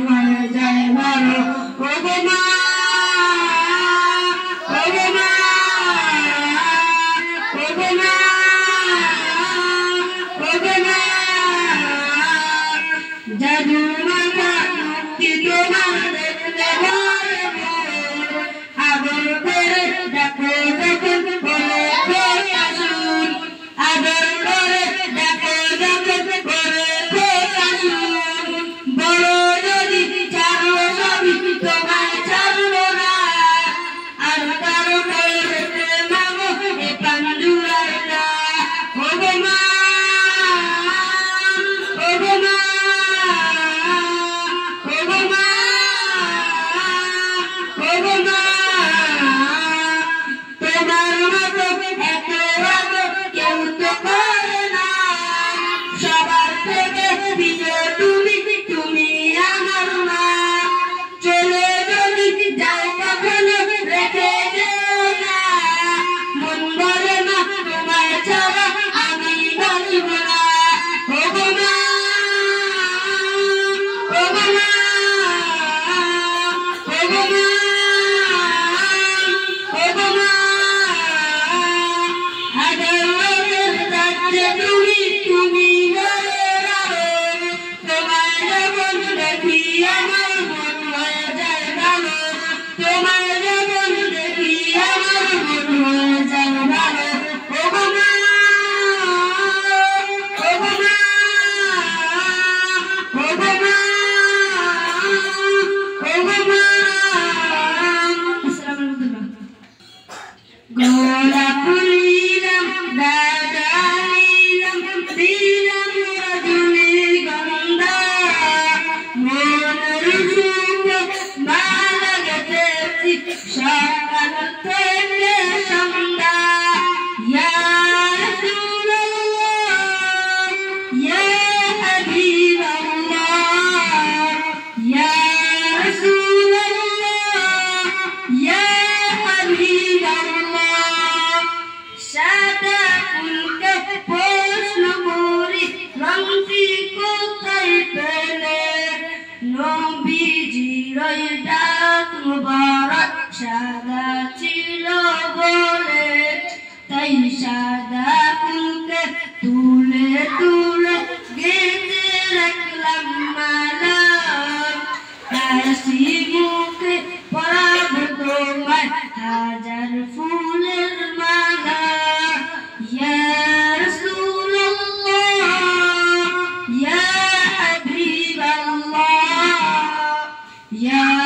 হয়ে যায় ভালো ও গো মা ও গো মা ও গো মা ও গো মা জাদু মাখা মুক্তি তোমার দেখলে ভরে ভরে আদর করে ডাকো যখন বলে খোকা শুন আদর করে ডাকো যখন বলে খোকা শুন বড় যদি চাও সবই তোমায় ছাড়বো না আর কারো বলতে মাগো এ প্রাণ জুড়াই না ও গো মা ও গো মা ও গো মা ও গো মা তোমার মতো এত আদর কেউ তো করে না সবার থেকে প্রিয় তুমি আমার মা চলে যদি যাও কখনো রেখে যেও না মন বলে না তোমায় ছাড়া আমি বাঁচব না ও গো মা ও গো মা ও গো মা ও গো মা আদরের যাচ্ছে তুমি ঘরের আলো তোমায় যখন দেখি আমার মন হয়ে যায় ভালো তোমায় যখন দেখি আমার মন হয়ে যায় ভালো ও গো মা ও গো মা ও গো মা ও গো মা আসসালামু আলাইকুম গোলাপ নিলাম দাদা নিলাম দিলাম রজনীগন্ধা মনের সুখে মালা গেঁথেছি সকাল থেকে সন্ধ্যা ইয়া রাসূলুল্লাহ ইয়া হাবিবাল্লাহ ইয়া রাসূলুল্লাহ ইয়া হাবিবাল্লাহ সাদা ফুলকে প্রশ্ন করি রংটি কোথায় পেলে নবীজির ডাক মুবারক সাদা ছিল বলে তাই সাদা ফুলকে তুলে তুলে গেঁথে রাখলাম মালা হাসি মুখে পরাবো তোমায় হাজার ফুলের মালা ইয়া রাসূলুল্লাহ ইয়া হাবিবাল্লাহ ইয়া